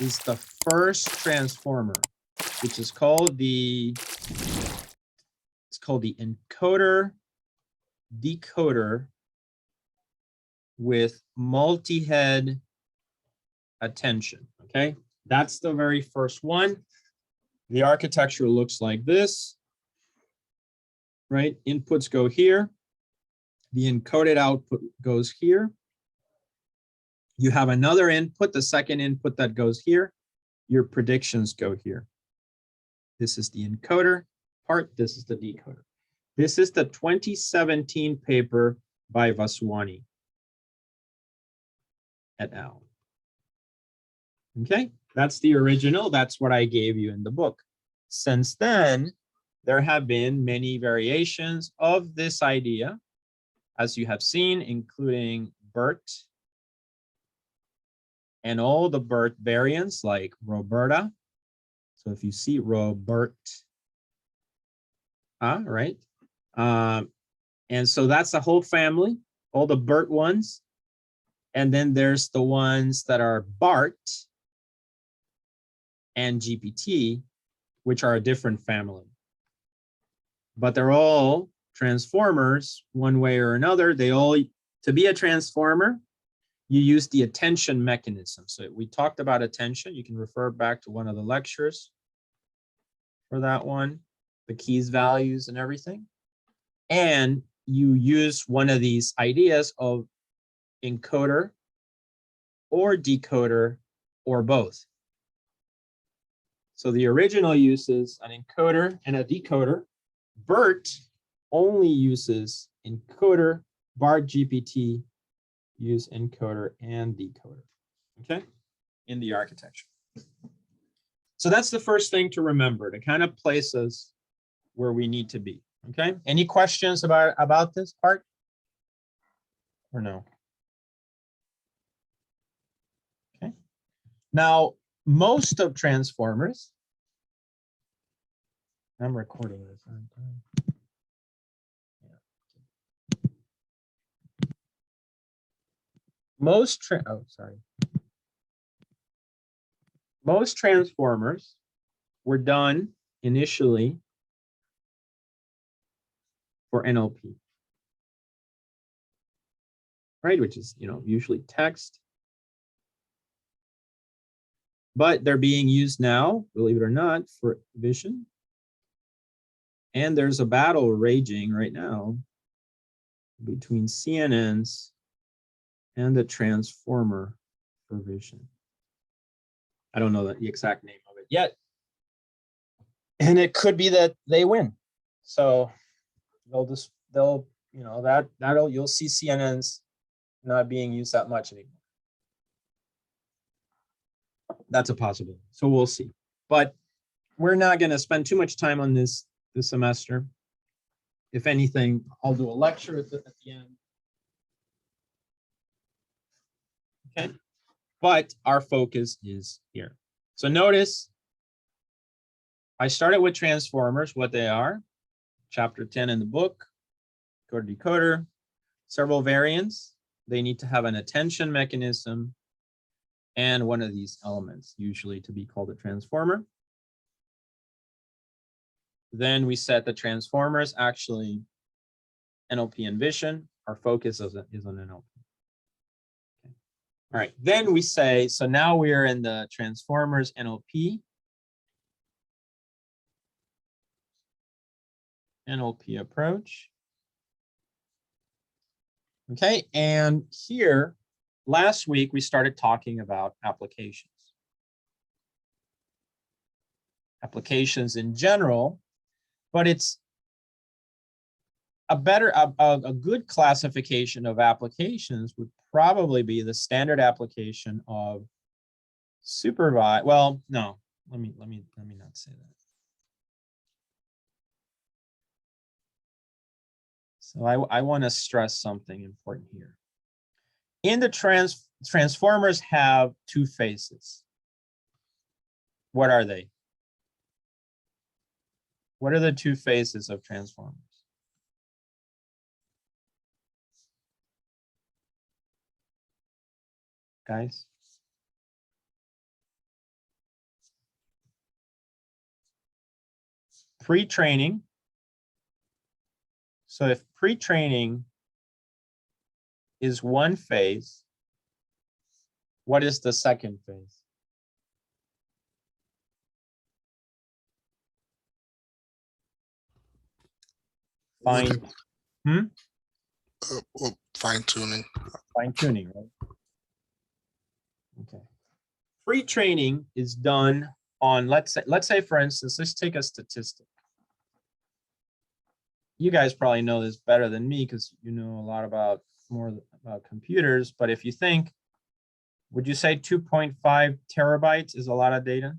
is the first transformer, which is called the encoder decoder with multi-head attention. Okay, that's the very first one. The architecture looks like this, right? Inputs go here. The encoded output goes here. You have another input, the second input that goes here. Your predictions go here. This is the encoder part. This is the decoder. This is the 2017 paper by Vaswani et al. Okay, that's the original. That's what I gave you in the book. Since then, there have been many variations of this idea, as you have seen, including BERT and all the BERT variants like Roberta. So if you see Robert, right? And so that's the whole family, all the BERT ones. And then there's the ones that are BART and GPT, which are a different family. But they're all transformers one way or another. They all, to be a transformer, you use the attention mechanism. So we talked about attention. You can refer back to one of the lectures for that one, the keys, values, and everything. And you use one of these ideas of encoder or decoder or both. So the original uses an encoder and a decoder. BERT only uses encoder. BART GPT use encoder and decoder, okay, in the architecture. So that's the first thing to remember, to kind of place us where we need to be, okay? Any questions about this part or no? Okay. Now, most of transformers, I'm recording this. Most transformers were done initially for NLP, right? Which is, usually text. But they're being used now, believe it or not, for vision. And there's a battle raging right now between CNNs and the transformer for vision. I don't know the exact name of it yet. And it could be that they win. So you'll see CNNs not being used that much anymore. That's a possibility. So we'll see. But we're not going to spend too much time on this semester. If anything, I'll do a lecture at the end. Okay. But our focus is here. So notice I started with transformers, what they are, chapter 10 in the book, encoder decoder, several variants. They need to have an attention mechanism and one of these elements, usually to be called a transformer. Then we said the transformers actually NLP and vision. Our focus is on NLP. Okay. All right, then we say, so now we are in the transformers NLP approach. Okay, and here, last week, we started talking about applications. Applications in general, but it's a good classification of applications would probably be the standard application of supervised. Well, no, let me not say that. So I want to stress something important here. In the transformers have two phases. What are they? What are the two phases of transformers? Guys? pre-training. So if pre-training is one phase, what is the second phase? Fine. Well, fine tuning. Fine tuning, right? Okay. Pre-training is done on, let's say for instance, let's take a statistic. You guys probably know this better than me because you know a lot more about computers, but if you think, would you say 2.5 terabytes is a lot of data?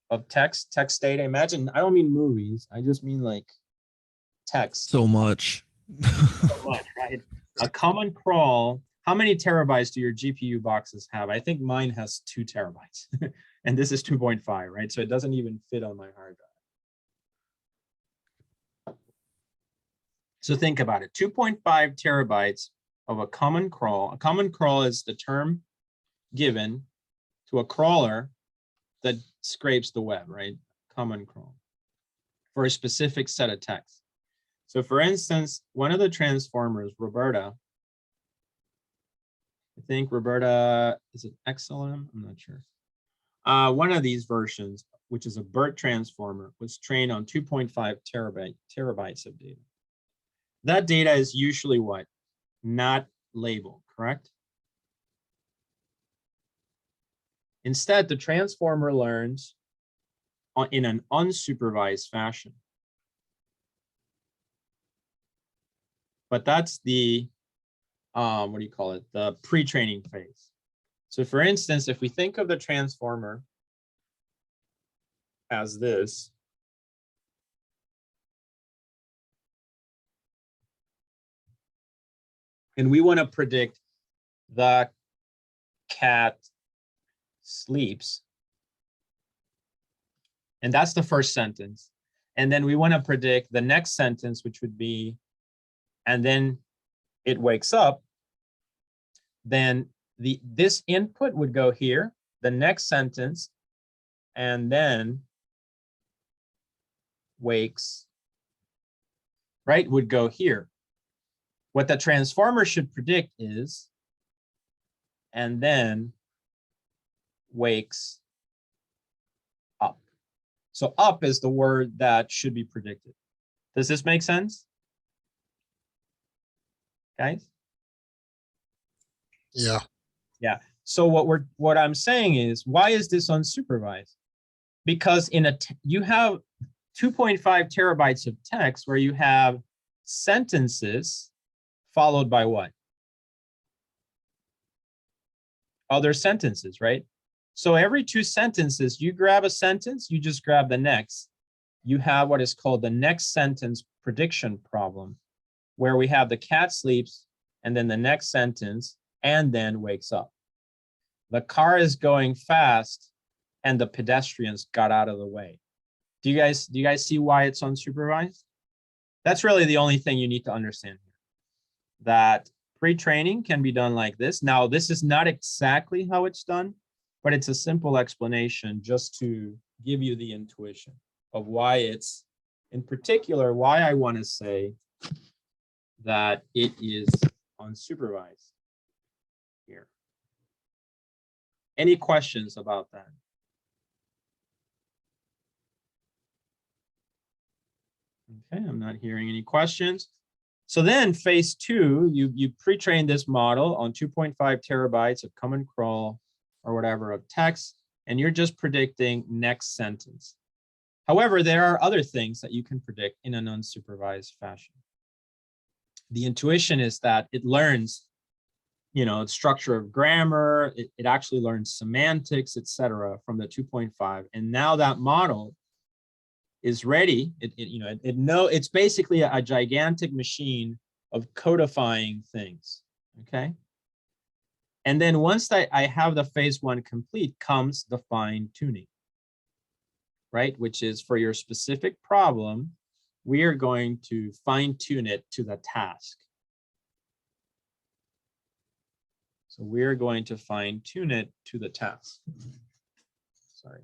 Of text data? Imagine, I don't mean movies, I just mean like text. So much. So much, right? A common crawl, how many terabytes do your GPU boxes have? I think mine has 2 terabytes and this is 2.5, right? So it doesn't even fit on my hard drive. So think about it, 2.5 terabytes of a common crawl. A common crawl is the term given to a crawler that scrapes the web, right? Common crawl for a specific set of text. So for instance, one of the transformers, Roberta, I think Roberta, is it XLM? I'm not sure. One of these versions, which is a BERT transformer, was trained on 2.5 terabytes of data. That data is usually what? Not labeled, correct? Instead, the transformer learns in an unsupervised fashion. But that's the, what do you call it? The pre-training phase. So for instance, if we think of the transformer as this, and we want to predict the cat sleeps, and that's the first sentence. And then we want to predict the next sentence, which would be, and then it wakes up, then this input would go here, the next sentence, and then wakes, right, would go here. What the transformer should predict is, and then wakes up. So up is the word that should be predicted. Does this make sense, guys? Yeah. Yeah. So what I'm saying is, why is this unsupervised? Because you have 2.5 terabytes of text where you have sentences followed by what? Other sentences, right? So every 2 sentences, you grab a sentence, you just grab the next. You have what is called the next sentence prediction problem, where we have the cat sleeps and then the next sentence and then wakes up. The car is going fast and the pedestrians got out of the way. Do you guys see why it's unsupervised? That's really the only thing you need to understand here. That pre-training can be done like this. Now, this is not exactly how it's done, but it's a simple explanation just to give you the intuition of why it's, in particular, why I want to say that it is unsupervised here. Any questions about that? Okay, I'm not hearing any questions. So then phase 2, you pre-train this model on 2.5 terabytes of common crawl or whatever of text, and you're just predicting next sentence. However, there are other things that you can predict in an unsupervised fashion. The intuition is that it learns, structure of grammar, it actually learns semantics, etc., from the 2.5. And now that model is ready. It's basically a gigantic machine of codifying things. Okay. And then once I have the phase 1 complete, comes the fine tuning, right? Which is for your specific problem, we are going to fine tune it to the task. So we're going to fine tune it to the task. Sorry.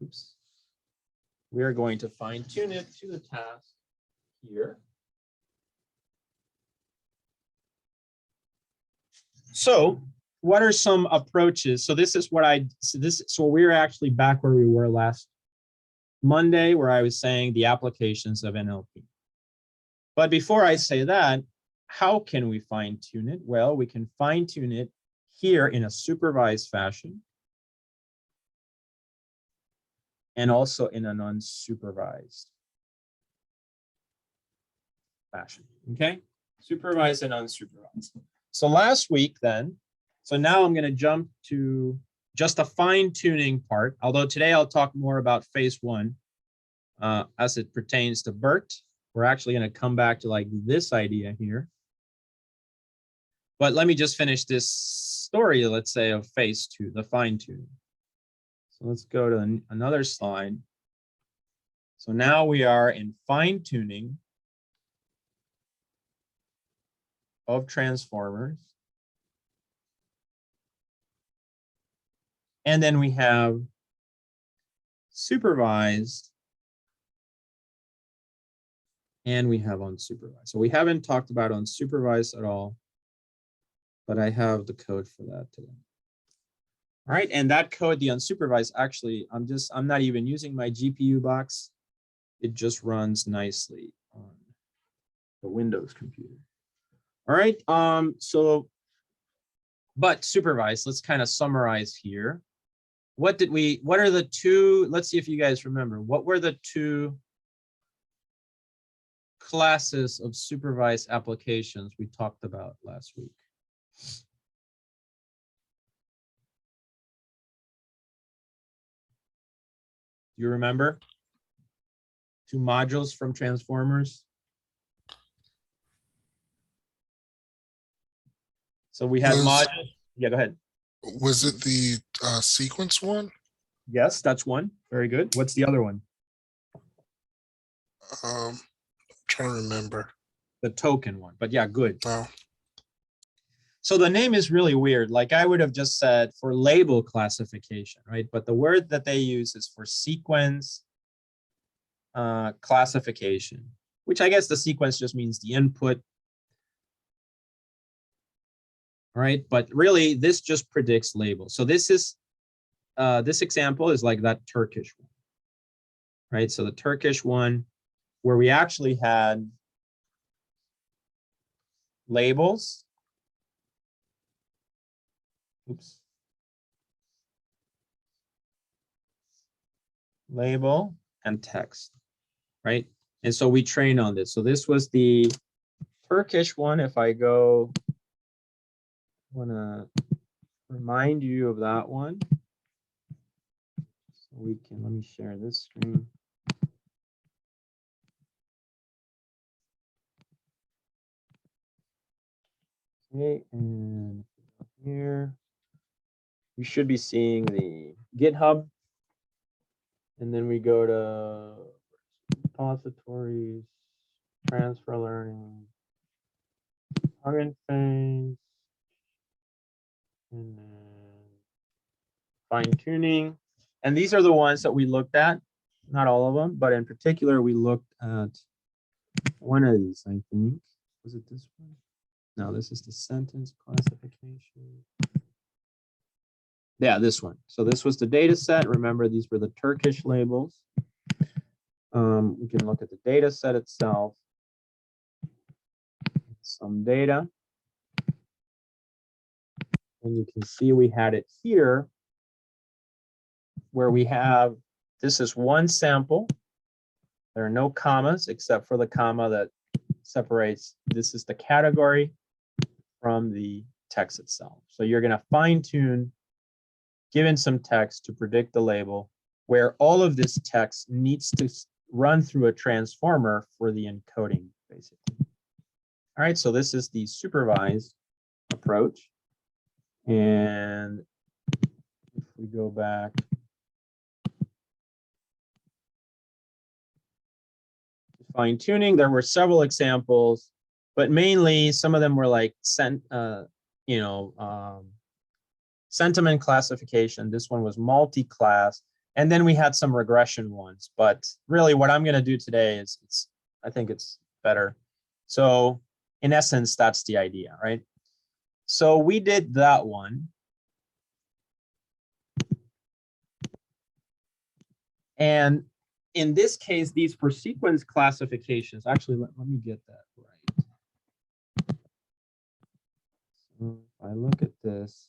oops, we are going to fine tune it to the task here. So what are some approaches? So this is what so we're actually back where we were last Monday, where I was saying the applications of NLP. But before I say that, how can we fine tune it? Well, we can fine tune it here in a supervised fashion and also in an unsupervised fashion, okay? Supervised and unsupervised. So last week then, so now I'm gonna jump to just a fine tuning part, although today I'll talk more about phase one as it pertains to BERT. We're actually gonna come back to like this idea here. But let me just finish this story, let's say, of phase two, the fine tuning. So let's go to another slide. So now we are in fine tuning of transformers. And then we have supervised and we have unsupervised. So we haven't talked about unsupervised at all, but I have the code for that today. All right, and that code, the unsupervised, actually, I'm not even using my GPU box. It just runs nicely on the Windows computer. All right, but supervised, let's kind of summarize here. What are the two, let's see if you guys remember, what were the two classes of supervised applications we talked about last week? You remember? Two modules from transformers. So we had modules. Yeah, go ahead. Was it the sequence one? Yes, that's one. Very good. What's the other one? I'm trying to remember. The token one, but yeah, good. No. So the name is really weird. Like I would have just said for label classification, right? But the word that they use is for sequence classification, which I guess the sequence just means the input, right? But really this just predicts labels. So this is, this example is like that Turkish one, right? So the Turkish one where we actually had labels. Oops. Label and text, right? And so we train on this. So this was the Turkish one. If I go, I want to remind you of that one. So we can, let me share this screen. Okay, and here, you should be seeing the GitHub. And then we go to repositories, transfer learning, target phase, and then fine tuning. And these are the ones that we looked at, not all of them, but in particular, we looked at one of these, I think. Was it this one? No, this is the sentence classification. Yeah, this one. So this was the data set. Remember, these were the Turkish labels. We can look at the data set itself. Some data. And you can see we had it here where we have, this is one sample. There are no commas except for the comma that separates, this is the category from the text itself. So you're going to fine tune, given some text to predict the label, where all of this text needs to run through a transformer for the encoding, basically. All right, so this is the supervised approach. And if we go back, fine tuning, there were several examples, but mainly some of them were like sentiment classification. This one was multi-class, And then we had some regression ones, but really what I'm going to do today is I think it's better. So in essence, that's the idea, right? So we did that one. And in this case, these for sequence classifications, actually, let me get that right. So if I look at this,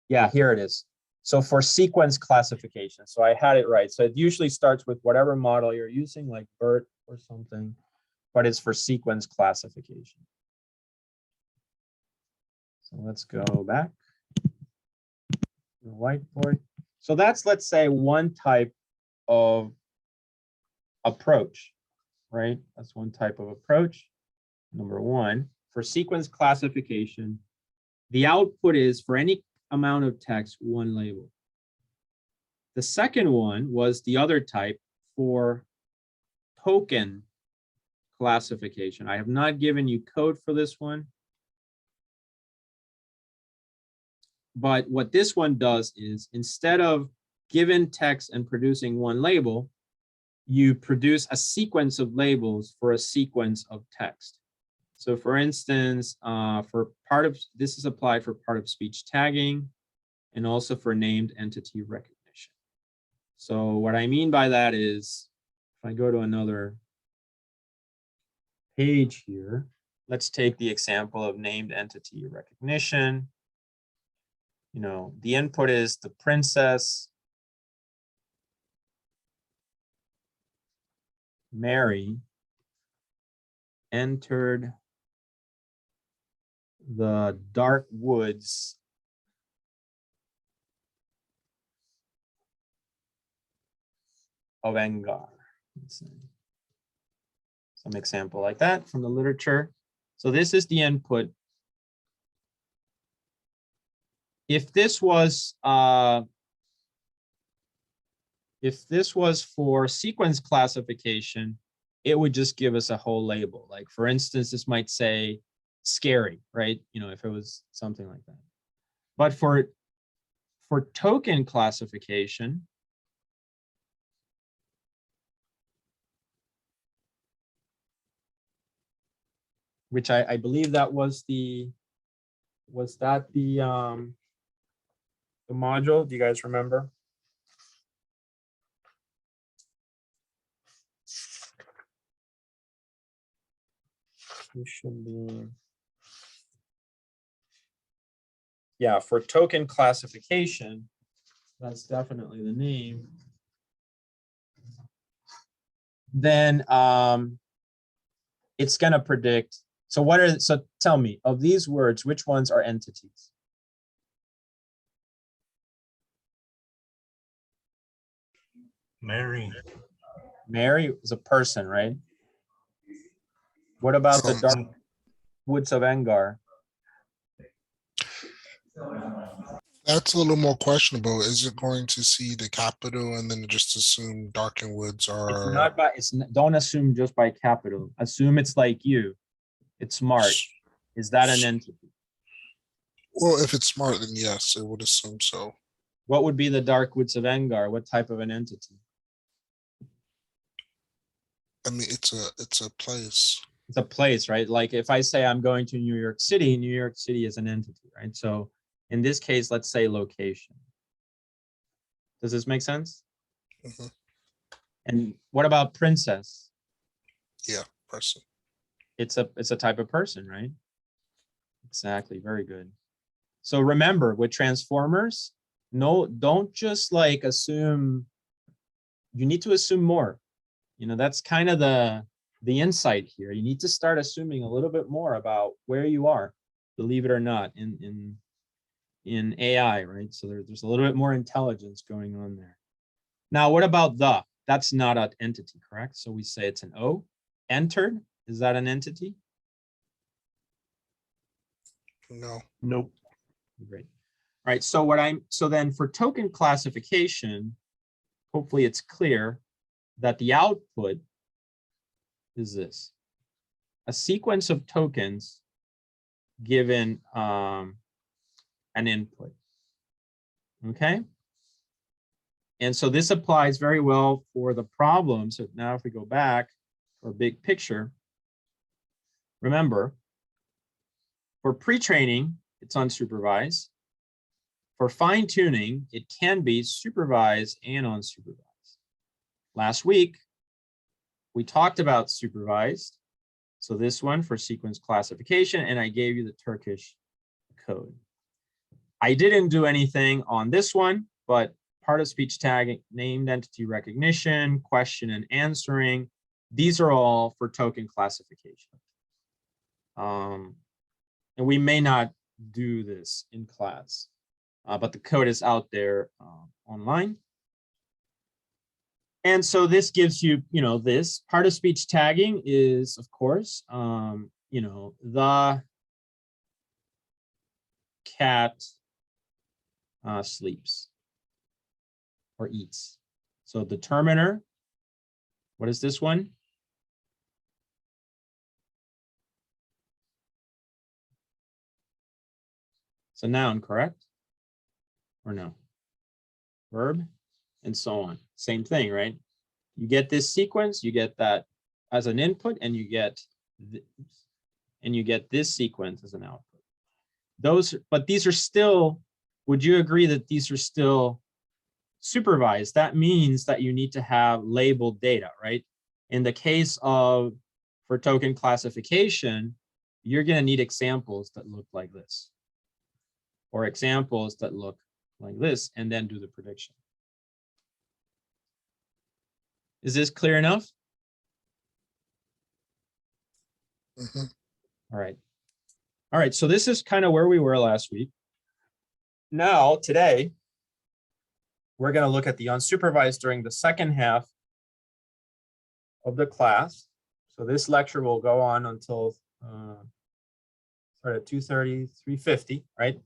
yeah, here it is. So for sequence classification, so I had it right. So it usually starts with whatever model you're using, like BERT or something, but it's for sequence classification. So let's go back to the whiteboard. So that's, let's say, one type of approach, right? That's one type of approach. Number one, for sequence classification, the output is for any amount of text, one label. The second one was the other type for token classification. I have not given you code for this one. But what this one does is instead of given text and producing one label, you produce a sequence of labels for a sequence of text. So for instance, this is applied for part of speech tagging and also for named entity recognition. So what I mean by that is, if I go to another page here, let's take the example of named entity recognition. You know, the input is the princess Mary entered the dark woods of Engar. Let's see. Some example like that from the literature. So this is the input. If this was for sequence classification, it would just give us a whole label. Like for instance, this might say scary, right? You know, if it was something like that. But for token classification, which I believe that was the module? Do you guys remember? It should be, yeah, for token classification, that's definitely the name. Then it's gonna predict. So tell me, of these words, which ones are entities? Mary. Mary is a person, right? What about the dark woods of Engar? That's a little more questionable. Is it going to see the capital and then just assume darkened woods It's are? not by. Don't assume just by capital. Assume it's like you. It's smart. Is that an entity? Well, if it's smart, then yes, it would assume so. What would be the dark woods of Engar? What type of an entity? I mean, it's a place. It's a place, right? Like if I say I'm going to New York City is an entity, right? So in this case, let's say location. Does this make sense? Mhm. And what about princess? Yeah, person. It's a type of person, right? Exactly, very good. So remember, with transformers, no, don't just like assume, you need to assume more. You know, that's kind of the insight here. You need to start assuming a little bit more about where you are, believe it or not, in AI, right? So there's a little bit more intelligence going on there. Now, what about the? That's not an entity, correct? So we say it's an O. Entered, is that an entity? No. Nope. Great. All right, so then for token classification, hopefully it's clear that the output is this. A sequence of tokens given an input. Okay. And so this applies very well for the problem. So now if we go back for a big picture, remember, for pre-training, it's unsupervised. For fine-tuning, it can be supervised and unsupervised. Last week, we talked about supervised. So this one for sequence classification, and I gave you the Turkish code. I didn't do anything on this one, but part of speech tagging, named entity recognition, question and answering, these are all for token classification. And we may not do this in class, but the code is out there online. And so this gives you, this part of speech tagging is, of course, the cat sleeps or eats. So determiner, what is this one? It's a noun, correct? Or no? Verb, and so on. Same thing, right? You get this sequence, you get that as an input, and you get this sequence as an output. But these are still, would you agree that these are still supervised? That means that you need to have labeled data, right? In the case of, for token classification, you're going to need examples that look like this, or examples that look like this, and then do the prediction. Is this clear enough? Mhm. All right. All right, so this is kind of where we were last week. Now, today, we're going to look at the unsupervised during the second half of the class. So this lecture will go on until start at 2:30, 3:50, right?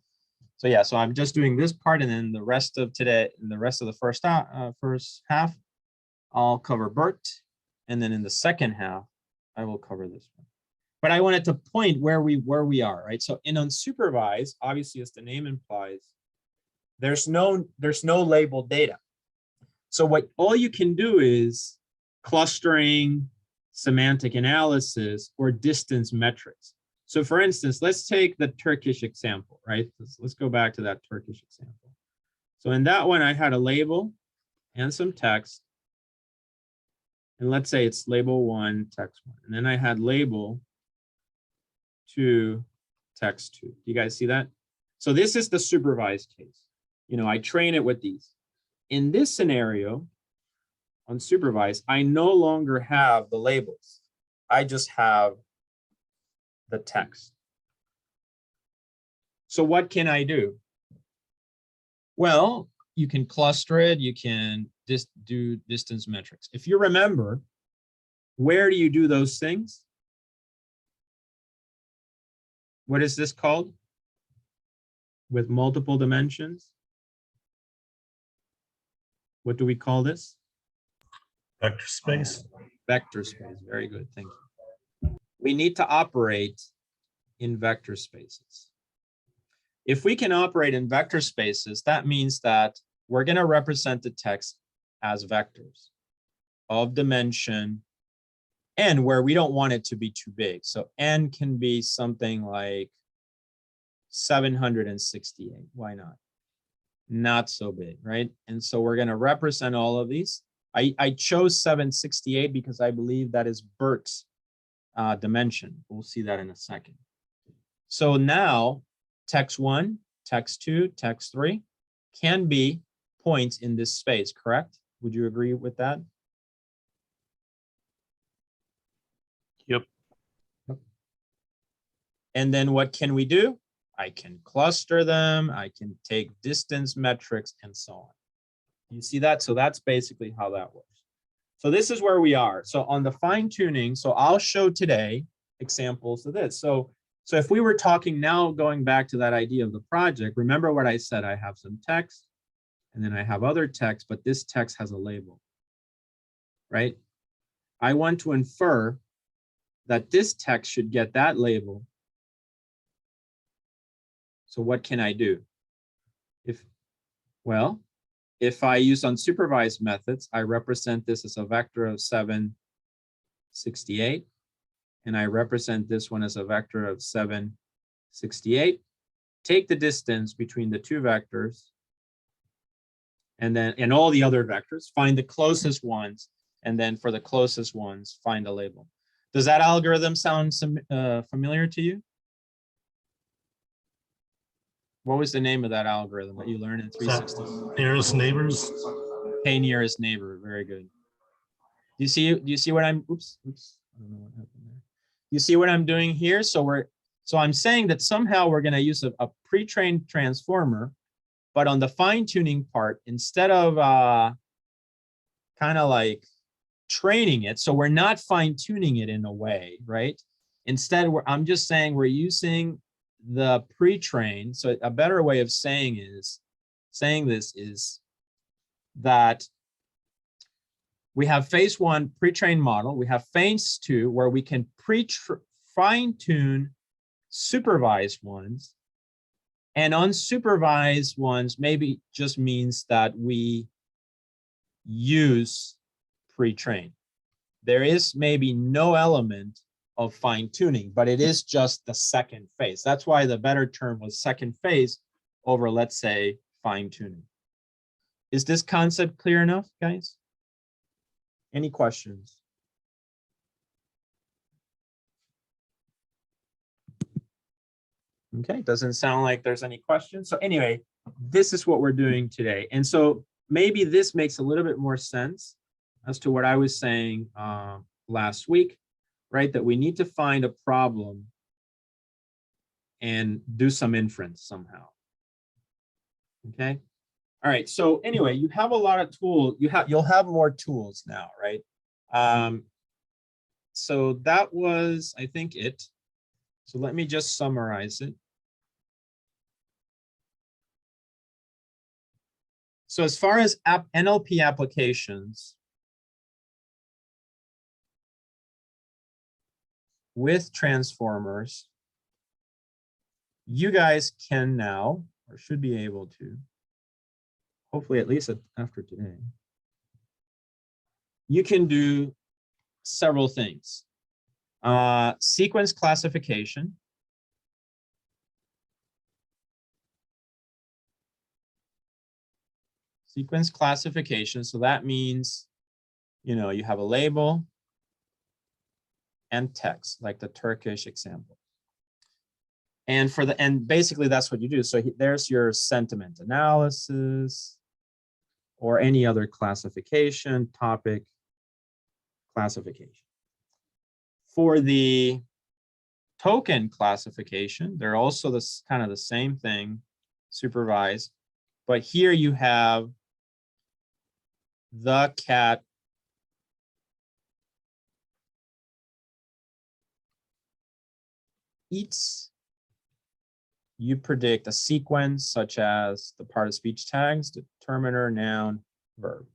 So yeah, so I'm just doing this part, and then the rest of today, and the rest of the first half, I'll cover BERT, and then in the second half, I will cover this one. But I wanted to point where we are, right? So in unsupervised, obviously, as the name implies, there's no labeled data. So all you can do is clustering, semantic analysis, or distance metrics. So for instance, let's take the Turkish example, right? Let's go back to that Turkish example. So in that one, I had a label and some text. And let's say it's label 1, text 1. And then I had label 2, text 2. You guys see that? So this is the supervised case. I train it with these. In this scenario, unsupervised, I no longer have the labels. I just have the text. So what can I do? Well, you can cluster it. You can do distance metrics. If you remember, where do you do those things? What is this called? With multiple dimensions? What do we call this? Vector space. Vector space. Very good. Thank you. We need to operate in vector spaces. If we can operate in vector spaces, that means that we're going to represent the text as vectors of dimension n, where we don't want it to be too big. So n can be something like 768. Why not? Not so big, right? And so we're going to represent all of these. I chose 768 because I believe that is BERT's dimension. We'll see that in a second. So now text 1, text 2, text 3 can be points in this space, correct? Would you agree with that? Yep. And then what can we do? I can cluster them. I can take distance metrics and so on. You see that? So that's basically how that works. So this is where we are. So on the fine tuning, so I'll show today examples of this. So if we were talking now, going back to that idea of the project, remember what I said, I have some text and then I have other text, but this text has a label, right? I want to infer that this text should get that label. So what can I do? Well, if I use unsupervised methods, I represent this as a vector of 768, and I represent this one as a vector of 768. Take the distance between the two vectors, and then in all the other vectors, find the closest ones, and then for the closest ones, find a label. Does that algorithm sound familiar to you? What was the name of that algorithm that you learned in 360? Nearest neighbors. K nearest neighbor. Very good. Do you see what I'm? Oops. I don't know what happened there. You see what I'm doing here? So I'm saying that somehow we're going to use a pre-trained transformer, but on the fine-tuning part, instead of kind of like training it, so we're not fine-tuning it in a way, right? Instead, I'm just saying we're using the pre-train. So a better way of saying this is that we have phase one pre-trained model. We have phase two where we can fine-tune supervised ones, and unsupervised ones maybe just means that we use pre-train. There is maybe no element of fine-tuning, but it is just the second phase. That's why the better term was second phase over, let's say, fine-tuning. Is this concept clear enough, guys? Any questions? Okay, doesn't sound like there's any questions. So anyway, this is what we're doing today. And so maybe this makes a little bit more sense as to what I was saying last week, right? That we need to find a problem and do some inference somehow. Okay. All right. So anyway, you have a lot of tools. You'll have more tools now, right? So that was, I think, it. So let me just summarize it. So as far as NLP applications with transformers, you guys can now, or should be able to, hopefully at least after today, you can do several things. Sequence classification. Sequence classification, so that means, you have a label and text, like the Turkish example. And basically that's what you do. So there's your sentiment analysis or any other classification, topic classification. For the token classification, they're also kind of the same thing, supervised, but here you have the cat eats. You predict a sequence such as the part of speech tags, determiner, noun, verb.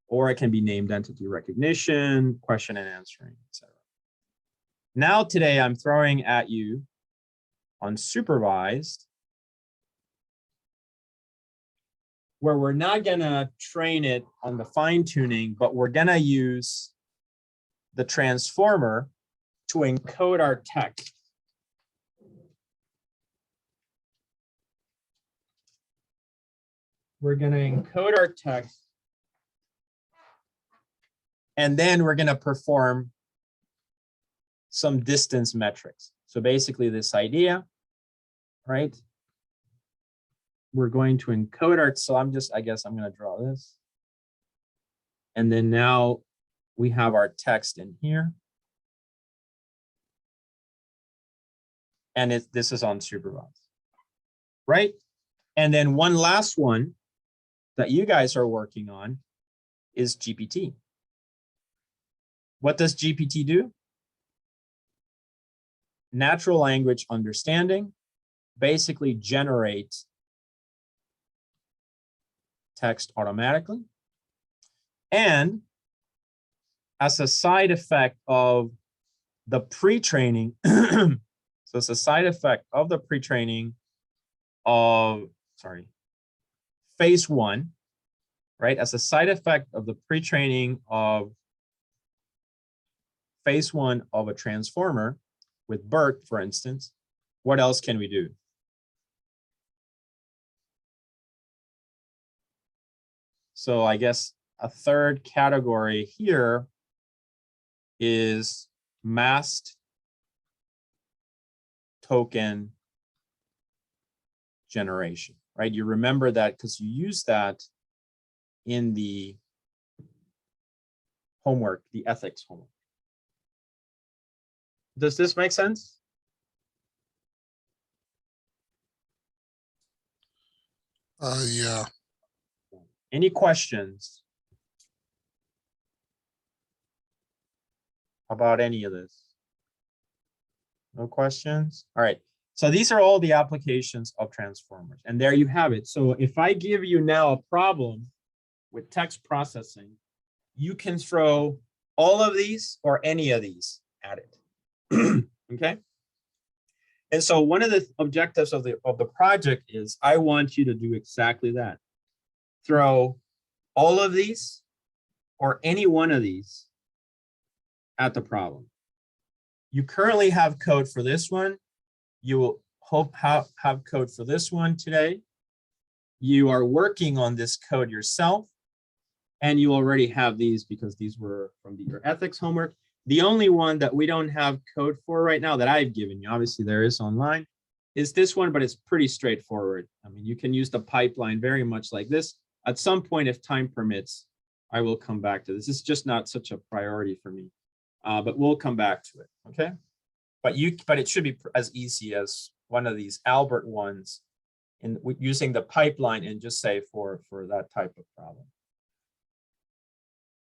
Or it can be named entity recognition, question and answering, etc. Now today I'm throwing at you unsupervised, where we're not gonna train it on the fine tuning, but we're gonna use the transformer to encode our text. We're gonna encode our text, and then we're gonna perform some distance metrics. So basically this idea, right? We're going to encode our, so I guess I'm gonna draw this. And then now we have our text in here. And this is unsupervised, right? And then one last one that you guys are working on is GPT. What does GPT do? Natural language understanding, basically generates text automatically. And as a side effect of the pre-training, so it's a side effect of the pre-training of, phase one, right? As a side effect of the pre-training of phase one of a transformer with BERT, for instance, what else can we do? So I guess a third category here is masked token generation, right? You remember that because you use that in the homework, the ethics homework. Does this make sense? Yeah. Any questions about any of this? No questions? All right. So these are all the applications of transformers. And there you have it. So if I give you now a problem with text processing, you can throw all of these or any of these at it. Okay. And so one of the objectives of the project is I want you to do exactly that. Throw all of these or any one of these at the problem. You currently have code for this one. You will hope have code for this one today. You are working on this code yourself, and you already have these because these were from your ethics homework. The only one that we don't have code for right now that I've given you, obviously there is online, is this one, but it's pretty straightforward. I mean, you can use the pipeline very much like this. At some point, if time permits, I will come back to this. It's just not such a priority for me, but we'll come back to it, okay? But it should be as easy as one of these Albert ones in using the pipeline and just say for that type of problem.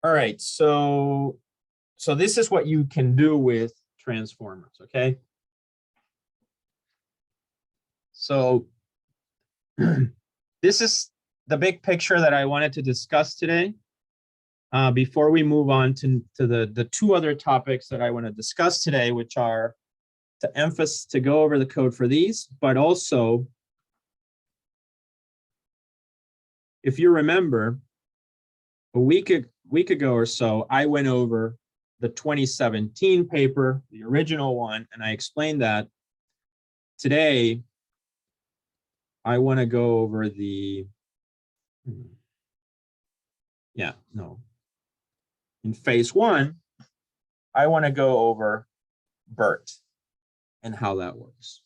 All right, so this is what you can do with transformers, okay? So this is the big picture that I wanted to discuss today. Before we move on to the two other topics that I want to discuss today, which are to go over the code for these, but also, if you remember, a week ago or so, I went over the 2017 paper, the original one, and I explained that. Today, I want to go over the, in phase one, I want to go over BERT and how that works.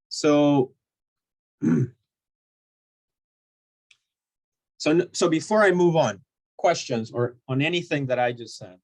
So before I move on, questions or on anything that I just said?